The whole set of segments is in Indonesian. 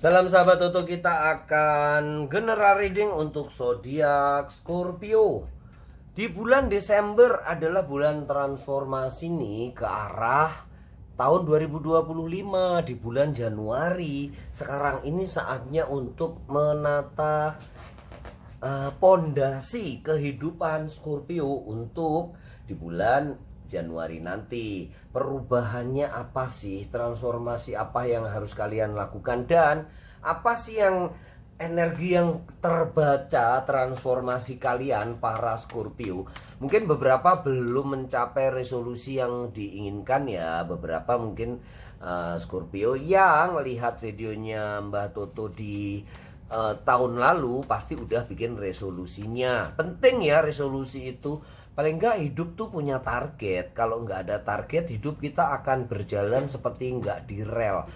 Salam sahabat Toto, kita akan general reading untuk zodiak Scorpio. Di bulan Desember adalah bulan transformasi nih ke arah tahun 2025. Di bulan Januari sekarang ini saatnya untuk menata pondasi kehidupan Scorpio untuk di bulan Januari nanti. Perubahannya apa sih? Transformasi apa yang harus kalian lakukan dan apa sih yang energi yang terbaca transformasi kalian para Scorpio? Mungkin beberapa belum mencapai resolusi yang diinginkan ya. Beberapa mungkin Scorpio yang lihat videonya Mbah Toto di tahun lalu pasti udah bikin resolusinya. Penting ya resolusi itu. Paling nggak hidup tuh punya target. Kalau nggak ada target, hidup kita akan berjalan seperti nggak di rel,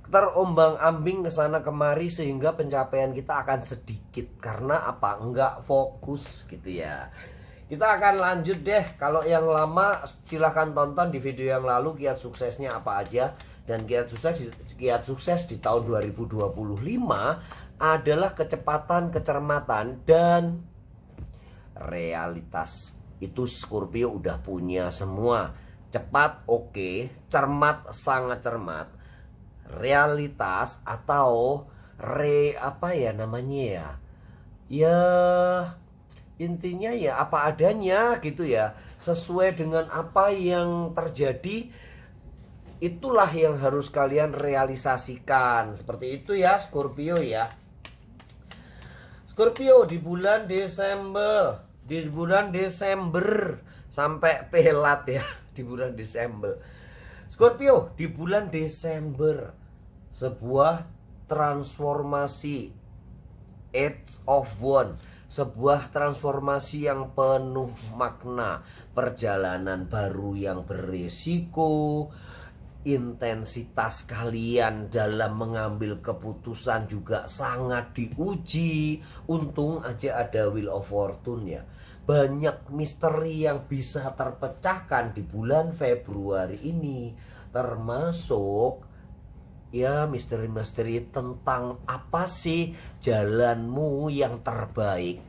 terombang-ambing ke sana kemari, sehingga pencapaian kita akan sedikit karena apa? Nggak fokus gitu ya. Kita akan lanjut deh. Kalau yang lama silahkan tonton di video yang lalu kiat suksesnya apa aja. Dan kiat sukses di tahun 2025 adalah kecepatan, kecermatan, dan realitas. Itu Scorpio udah punya semua. Cepat oke, cermat sangat cermat, realitas atau apa ya namanya ya, ya intinya ya apa adanya gitu ya, sesuai dengan apa yang terjadi. Itulah yang harus kalian realisasikan. Seperti itu ya Scorpio ya. Scorpio di bulan Desember, sampai pelat ya di bulan Desember. Scorpio di bulan Desember sebuah transformasi, Age of One, sebuah transformasi yang penuh makna, perjalanan baru yang beresiko. Intensitas kalian dalam mengambil keputusan juga sangat diuji. Untung aja ada Wheel of Fortune ya. Banyak misteri yang bisa terpecahkan di bulan Februari ini, termasuk ya misteri-misteri tentang apa sih jalanmu yang terbaik.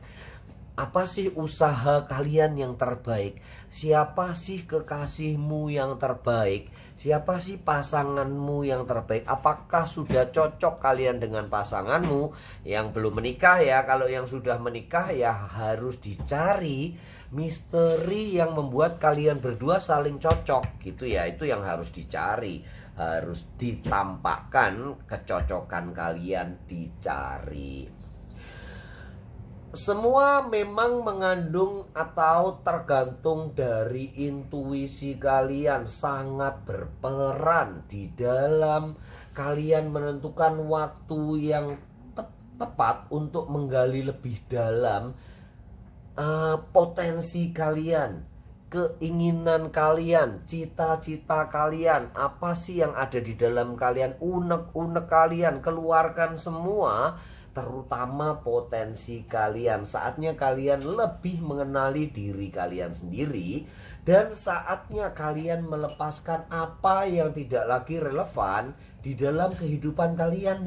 Apa sih usaha kalian yang terbaik? Siapa sih kekasihmu yang terbaik? Siapa sih pasanganmu yang terbaik? Apakah sudah cocok kalian dengan pasanganmu? Yang belum menikah ya, kalau yang sudah menikah ya harus dicari misteri yang membuat kalian berdua saling cocok gitu ya. Itu yang harus dicari, harus ditampakkan kecocokan kalian dicari. Semua memang mengandung atau tergantung dari intuisi kalian, sangat berperan di dalam kalian menentukan waktu yang tepat untuk menggali lebih dalam potensi kalian, keinginan kalian, cita-cita kalian, apa sih yang ada di dalam kalian, unek-unek kalian, keluarkan semua. Terutama potensi kalian. Saatnya kalian lebih mengenali diri kalian sendiri. Dan saatnya kalian melepaskan apa yang tidak lagi relevan di dalam kehidupan kalian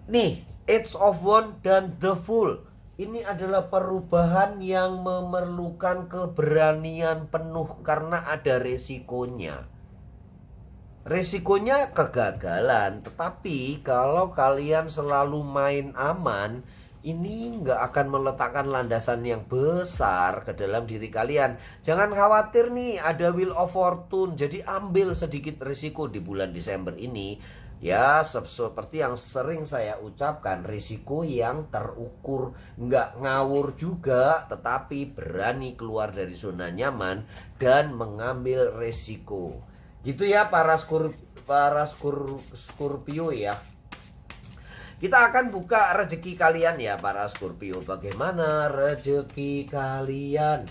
nih. Age of One dan The Fool. Ini adalah perubahan yang memerlukan keberanian penuh karena ada resikonya. Resikonya kegagalan, tetapi kalau kalian selalu main aman, ini nggak akan meletakkan landasan yang besar ke dalam diri kalian. Jangan khawatir nih, ada Wheel of Fortune, jadi ambil sedikit risiko di bulan Desember ini. Ya, seperti yang sering saya ucapkan, risiko yang terukur, nggak ngawur juga, tetapi berani keluar dari zona nyaman dan mengambil resiko. Gitu ya para Scorpio ya. Kita akan buka rezeki kalian ya para Scorpio. Bagaimana rezeki kalian?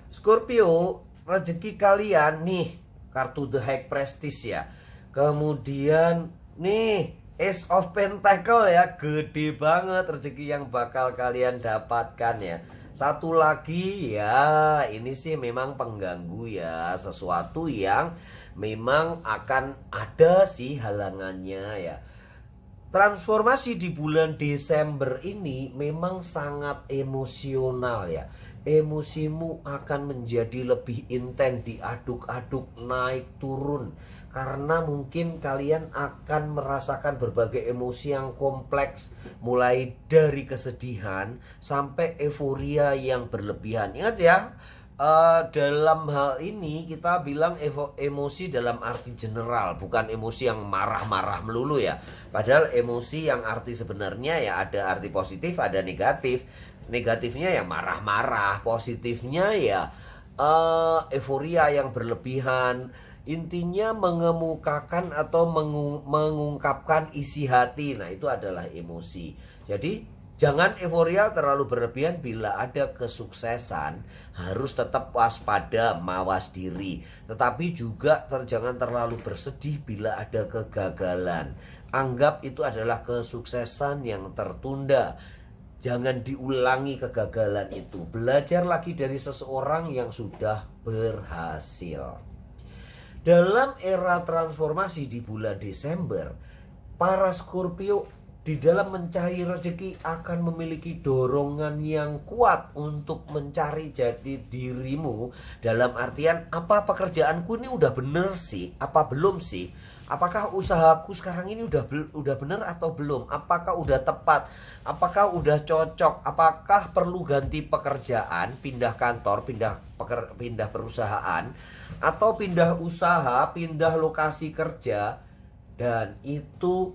Scorpio, rezeki kalian nih kartu The High Prestige ya. Kemudian nih Ace of Pentacle ya, gede banget rezeki yang bakal kalian dapatkan ya. Satu lagi ya, ini sih memang pengganggu ya, sesuatu yang memang akan ada sih halangannya ya. Transformasi di bulan Desember ini memang sangat emosional ya. Emosimu akan menjadi lebih intens, diaduk-aduk, naik turun. Karena mungkin kalian akan merasakan berbagai emosi yang kompleks, mulai dari kesedihan sampai euforia yang berlebihan. Ingat ya, dalam hal ini kita bilang emosi dalam arti general, bukan emosi yang marah-marah melulu ya. Padahal emosi yang arti sebenarnya ya ada arti positif, ada negatif. Negatifnya ya marah-marah, positifnya ya euforia yang berlebihan. Intinya mengemukakan atau mengungkapkan isi hati. Nah, itu adalah emosi. Jadi jangan euforia terlalu berlebihan. Bila ada kesuksesan harus tetap waspada, mawas diri. Tetapi juga jangan terlalu bersedih bila ada kegagalan. Anggap itu adalah kesuksesan yang tertunda. Jangan diulangi kegagalan itu. Belajar lagi dari seseorang yang sudah berhasil. Dalam era transformasi di bulan Desember, para Scorpio di dalam mencari rezeki akan memiliki dorongan yang kuat untuk mencari jati dirimu. Dalam artian, apa pekerjaanku ini udah bener sih? Apa belum sih? Apakah usahaku sekarang ini udah bener atau belum? Apakah udah tepat? Apakah udah cocok? Apakah perlu ganti pekerjaan, pindah kantor, pindah perusahaan, atau pindah usaha, pindah lokasi kerja? Dan itu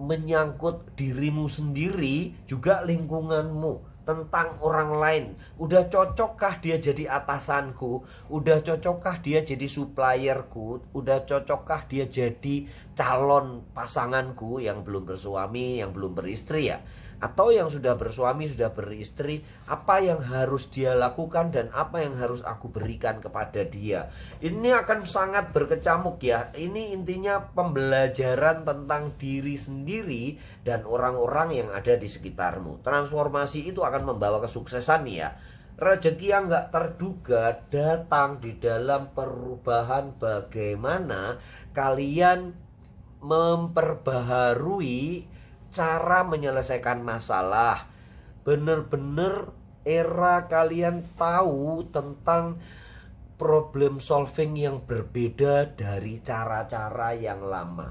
menyangkut dirimu sendiri, juga lingkunganmu, tentang orang lain. Udah cocokkah dia jadi atasanku? Udah cocokkah dia jadi supplierku? Udah cocokkah dia jadi calon pasanganku yang belum bersuami, yang belum beristri ya? Atau yang sudah bersuami, sudah beristri, apa yang harus dia lakukan dan apa yang harus aku berikan kepada dia? Ini akan sangat berkecamuk ya. Ini intinya pembelajaran tentang diri sendiri dan orang-orang yang ada di sekitarmu. Transformasi itu akan membawa kesuksesan ya. Rezeki yang gak terduga datang di dalam perubahan bagaimana kalian memperbaharui cara menyelesaikan masalah. Bener-bener era kalian tahu tentang problem solving yang berbeda dari cara-cara yang lama.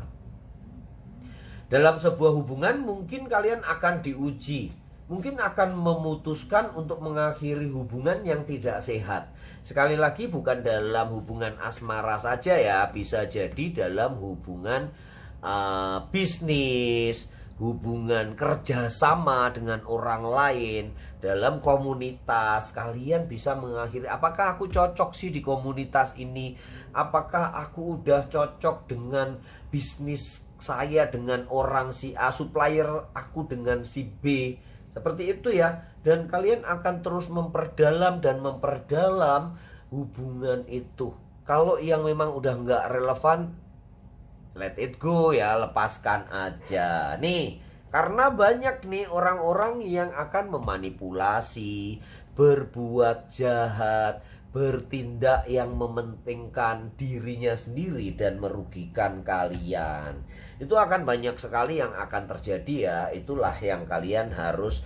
Dalam sebuah hubungan mungkin kalian akan diuji, mungkin akan memutuskan untuk mengakhiri hubungan yang tidak sehat. Sekali lagi bukan dalam hubungan asmara saja ya, bisa jadi dalam hubungan bisnis, hubungan kerjasama dengan orang lain, dalam komunitas. Kalian bisa mengakhiri, apakah aku cocok sih di komunitas ini? Apakah aku udah cocok dengan bisnis saya dengan orang si A, supplier aku dengan si B? Seperti itu ya. Dan kalian akan terus memperdalam dan memperdalam hubungan itu. Kalau yang memang udah nggak relevan, let it go ya, lepaskan aja. Nih, karena banyak nih orang-orang yang akan memanipulasi, berbuat jahat, bertindak yang mementingkan dirinya sendiri dan merugikan kalian. Itu akan banyak sekali yang akan terjadi ya. Itulah yang kalian harus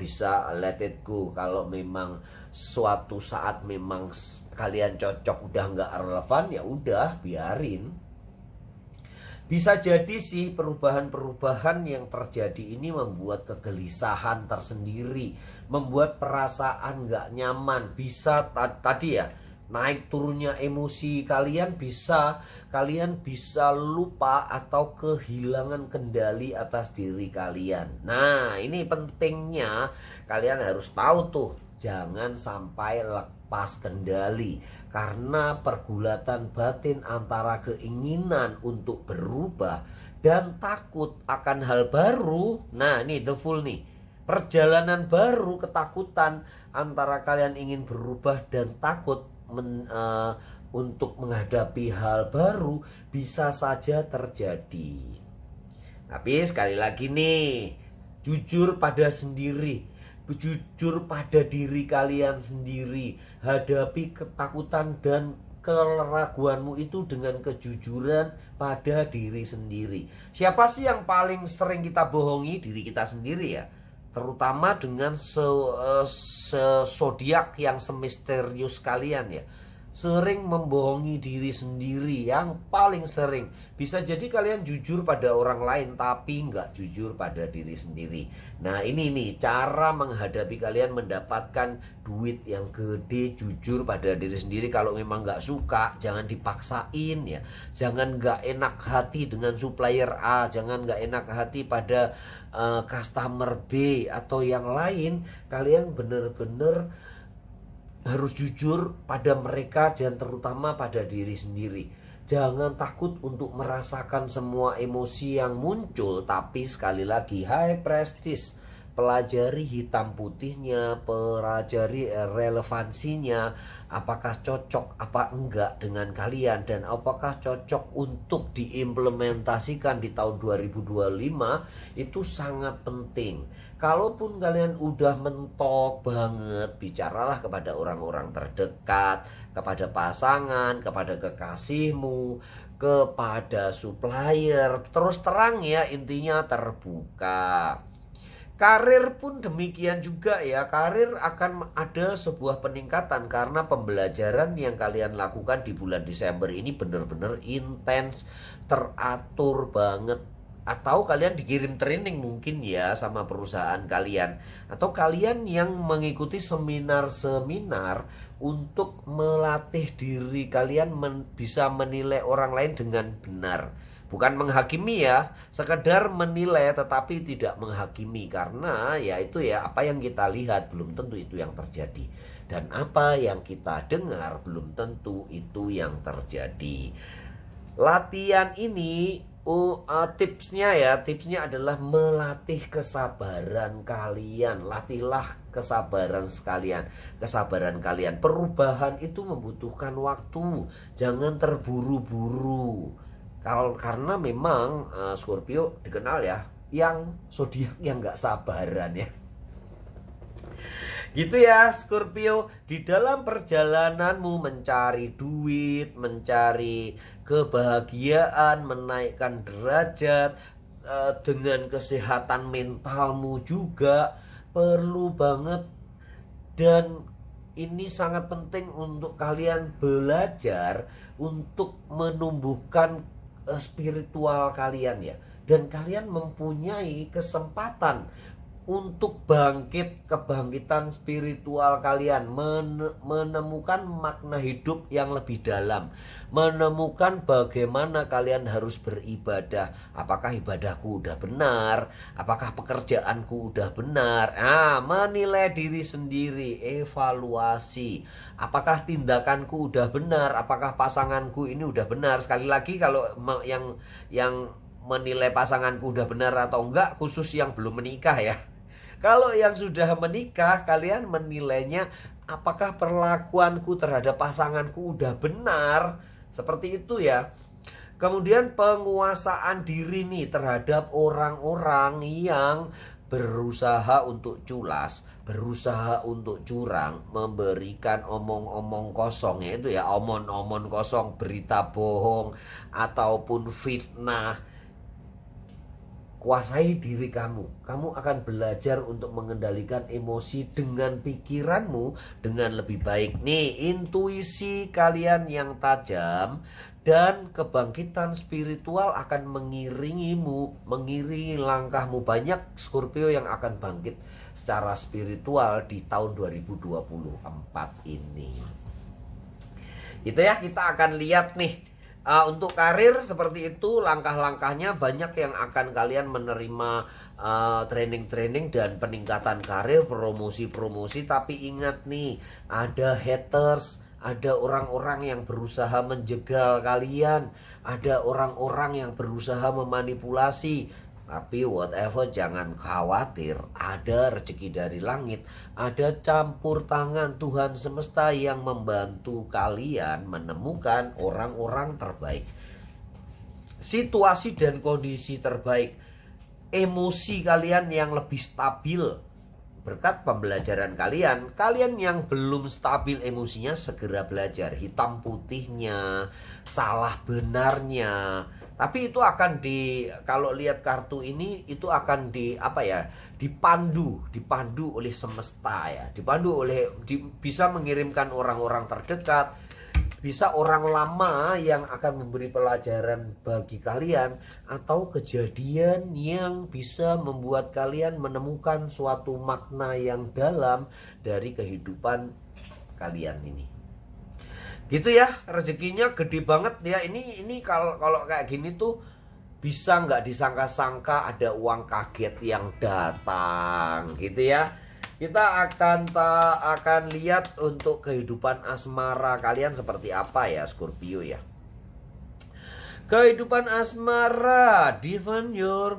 bisa let it go. Kalau memang suatu saat memang kalian cocok udah nggak relevan, ya udah biarin. Bisa jadi sih perubahan-perubahan yang terjadi ini membuat kegelisahan tersendiri, membuat perasaan gak nyaman. Bisa tadi ya, naik turunnya emosi kalian bisa lupa atau kehilangan kendali atas diri kalian. Nah, ini pentingnya kalian harus tahu tuh, jangan sampai lepas kendali. Karena pergulatan batin antara keinginan untuk berubah dan takut akan hal baru. Nah, ini the full nih. Perjalanan baru, ketakutan antara kalian ingin berubah dan takut untuk menghadapi hal baru bisa saja terjadi. Tapi sekali lagi nih, jujur pada sendiri, jujur pada diri kalian sendiri. Hadapi ketakutan dan keraguanmu itu dengan kejujuran pada diri sendiri. Siapa sih yang paling sering kita bohongi? Diri kita sendiri ya. Terutama dengan zodiak yang semisterius kalian ya. Sering membohongi diri sendiri yang paling sering. Bisa jadi kalian jujur pada orang lain tapi nggak jujur pada diri sendiri. Nah ini nih cara menghadapi kalian mendapatkan duit yang gede, jujur pada diri sendiri. Kalau memang nggak suka jangan dipaksain ya. Jangan nggak enak hati dengan supplier A, jangan nggak enak hati pada customer B atau yang lain. Kalian bener-bener harus jujur pada mereka dan terutama pada diri sendiri. Jangan takut untuk merasakan semua emosi yang muncul. Tapi sekali lagi, high prestige, pelajari hitam putihnya, pelajari relevansinya, apakah cocok apa enggak dengan kalian, dan apakah cocok untuk diimplementasikan di tahun 2025. Itu sangat penting. Kalaupun kalian udah mentok banget, bicaralah kepada orang-orang terdekat, kepada pasangan, kepada kekasihmu, kepada supplier. Terus terang ya, intinya terbuka. Karir pun demikian juga ya. Karir akan ada sebuah peningkatan karena pembelajaran yang kalian lakukan di bulan Desember ini benar-benar intens, teratur banget. Atau kalian dikirim training mungkin ya sama perusahaan kalian. Atau kalian yang mengikuti seminar-seminar untuk melatih diri kalian bisa menilai orang lain dengan benar. Bukan menghakimi ya, sekedar menilai tetapi tidak menghakimi. Karena ya itu ya, apa yang kita lihat belum tentu itu yang terjadi. Dan apa yang kita dengar belum tentu itu yang terjadi. Latihan ini tipsnya adalah melatih kesabaran kalian. Latihlah kesabaran kalian. Perubahan itu membutuhkan waktu. Jangan terburu-buru. Karena memang Scorpio dikenal ya yang zodiak yang nggak sabaran ya. Gitu ya Scorpio, di dalam perjalananmu mencari duit, mencari kebahagiaan, menaikkan derajat, dengan kesehatan mentalmu juga perlu banget. Dan ini sangat penting untuk kalian belajar untuk menumbuhkan spiritual kalian ya. Dan kalian mempunyai kesempatan untuk kebangkitan spiritual kalian, menemukan makna hidup yang lebih dalam, menemukan bagaimana kalian harus beribadah. Apakah ibadahku udah benar? Apakah pekerjaanku udah benar? Menilai diri sendiri, evaluasi. Apakah tindakanku udah benar? Apakah pasanganku ini udah benar? Sekali lagi, kalau yang menilai pasanganku udah benar atau enggak, khusus yang belum menikah ya. Kalau yang sudah menikah, kalian menilainya apakah perlakuanku terhadap pasanganku udah benar. Seperti itu ya. Kemudian penguasaan diri nih terhadap orang-orang yang berusaha untuk culas, berusaha untuk curang, memberikan omong-omong kosong, yaitu ya omong-omong kosong, berita bohong ataupun fitnah. Kuasai diri kamu. Kamu akan belajar untuk mengendalikan emosi dengan pikiranmu dengan lebih baik. Nih, intuisi kalian yang tajam dan kebangkitan spiritual akan mengiringimu, mengiringi langkahmu. Banyak Scorpio yang akan bangkit secara spiritual di tahun 2024 ini. Itu ya, kita akan lihat nih. Untuk karir seperti itu, langkah-langkahnya banyak yang akan kalian menerima training-training dan peningkatan karir, promosi-promosi. Tapi ingat nih, ada haters, ada orang-orang yang berusaha menjegal kalian, ada orang-orang yang berusaha memanipulasi. Tapi whatever, jangan khawatir, ada rezeki dari langit, ada campur tangan Tuhan semesta yang membantu kalian menemukan orang-orang terbaik, situasi dan kondisi terbaik, emosi kalian yang lebih stabil, berkat pembelajaran kalian. Kalian yang belum stabil emosinya segera belajar hitam putihnya, salah benarnya. Tapi itu akan kalau lihat kartu ini itu akan dipandu oleh semesta ya, bisa mengirimkan orang-orang terdekat, bisa orang lama yang akan memberi pelajaran bagi kalian, atau kejadian yang bisa membuat kalian menemukan suatu makna yang dalam dari kehidupan kalian ini. Gitu ya, rezekinya gede banget ya. Ini kalau kayak gini tuh bisa nggak disangka-sangka ada uang kaget yang datang gitu ya. Kita akan lihat untuk kehidupan asmara kalian seperti apa ya, Scorpio ya. Kehidupan asmara, define your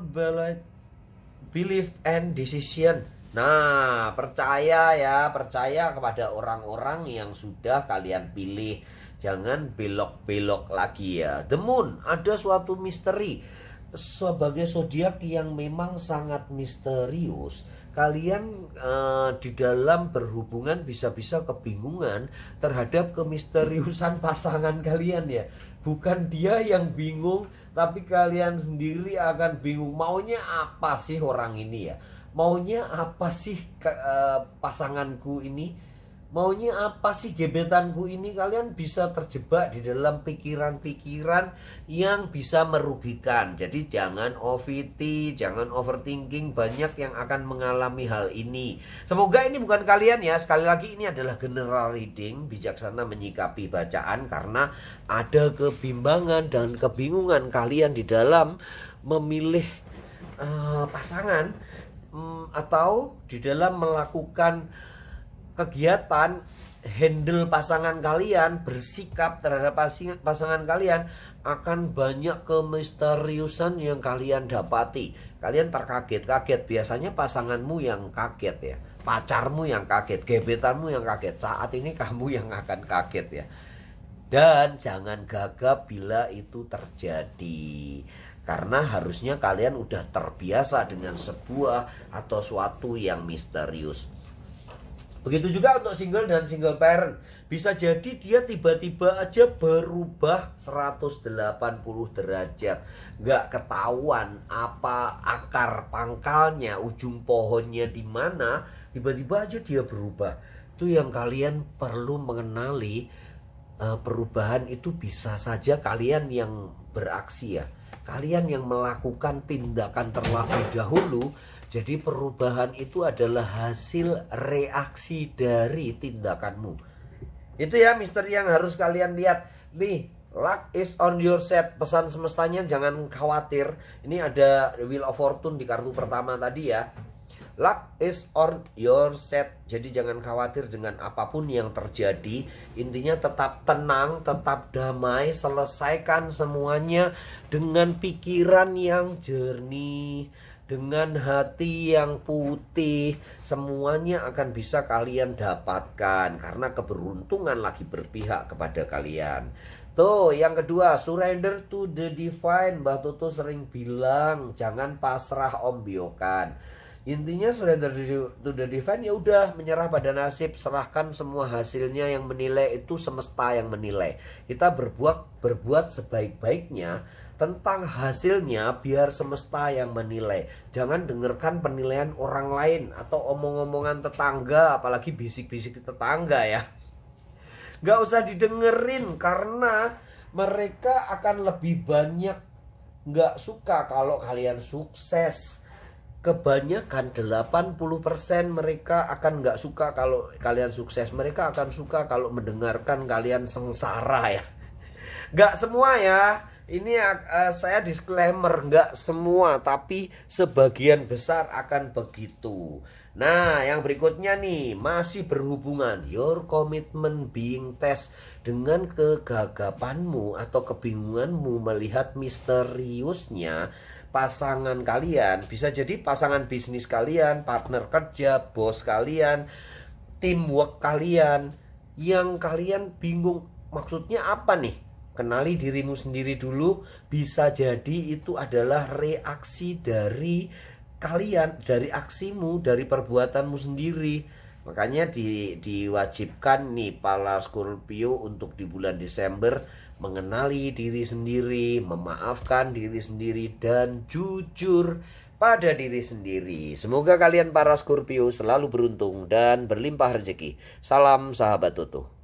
belief and decision. Nah, percaya kepada orang-orang yang sudah kalian pilih. Jangan belok-belok lagi ya. The Moon, ada suatu misteri. Sebagai zodiak yang memang sangat misterius, kalian di dalam berhubungan bisa-bisa kebingungan terhadap kemisteriusan pasangan kalian ya. Bukan dia yang bingung, tapi kalian sendiri akan bingung. Maunya apa sih orang ini ya? Maunya apa sih pasanganku ini? Maunya apa sih gebetanku ini? Kalian bisa terjebak di dalam pikiran-pikiran yang bisa merugikan. Jadi jangan OVT, jangan overthinking. Banyak yang akan mengalami hal ini. Semoga ini bukan kalian ya. Sekali lagi ini adalah general reading. Bijaksana menyikapi bacaan karena ada kebimbangan dan kebingungan kalian di dalam memilih pasangan, atau di dalam melakukan kegiatan handle pasangan kalian, bersikap terhadap pasangan kalian. Akan banyak kemisteriusan yang kalian dapati. Kalian terkaget-kaget. Biasanya pasanganmu yang kaget ya, pacarmu yang kaget, gebetanmu yang kaget. Saat ini kamu yang akan kaget ya. Dan jangan gagap bila itu terjadi, karena harusnya kalian udah terbiasa dengan sebuah atau suatu yang misterius. Begitu juga untuk single dan single parent. Bisa jadi dia tiba-tiba aja berubah 180 derajat. Nggak ketahuan apa akar pangkalnya, ujung pohonnya di mana. Tiba-tiba aja dia berubah. Itu yang kalian perlu mengenali. Perubahan itu bisa saja kalian yang beraksi ya. Kalian yang melakukan tindakan terlebih dahulu. Jadi perubahan itu adalah hasil reaksi dari tindakanmu. Itu ya misteri yang harus kalian lihat. Nih, luck is on your set. Pesan semestanya jangan khawatir. Ini ada Wheel of Fortune di kartu pertama tadi ya. Luck is on your set. Jadi jangan khawatir dengan apapun yang terjadi. Intinya tetap tenang, tetap damai. Selesaikan semuanya dengan pikiran yang jernih, dengan hati yang putih. Semuanya akan bisa kalian dapatkan karena keberuntungan lagi berpihak kepada kalian. Tuh, yang kedua, surrender to the divine. Mbah Toto sering bilang, jangan pasrah ombyokan. Intinya surrender to the divine, ya udah, menyerah pada nasib, serahkan semua hasilnya. Yang menilai itu semesta yang menilai. Kita berbuat sebaik-baiknya. Tentang hasilnya biar semesta yang menilai. Jangan dengarkan penilaian orang lain atau omong-omongan tetangga, apalagi bisik-bisik tetangga ya. Gak usah didengerin karena mereka akan lebih banyak gak suka kalau kalian sukses. Kebanyakan 80% mereka akan gak suka kalau kalian sukses. Mereka akan suka kalau mendengarkan kalian sengsara ya. Gak semua ya. Ini saya disclaimer, nggak semua, tapi sebagian besar akan begitu. Nah, yang berikutnya nih, masih berhubungan. Your commitment being test. Dengan kegagapanmu atau kebingunganmu melihat misteriusnya pasangan kalian. Bisa jadi pasangan bisnis kalian, partner kerja, bos kalian, teamwork kalian. Yang kalian bingung, maksudnya apa nih? Kenali dirimu sendiri dulu. Bisa jadi itu adalah reaksi dari kalian, dari aksimu, dari perbuatanmu sendiri. Makanya diwajibkan nih para Scorpio untuk di bulan Desember mengenali diri sendiri, memaafkan diri sendiri, dan jujur pada diri sendiri. Semoga kalian para Scorpio selalu beruntung dan berlimpah rezeki. Salam sahabat Toto.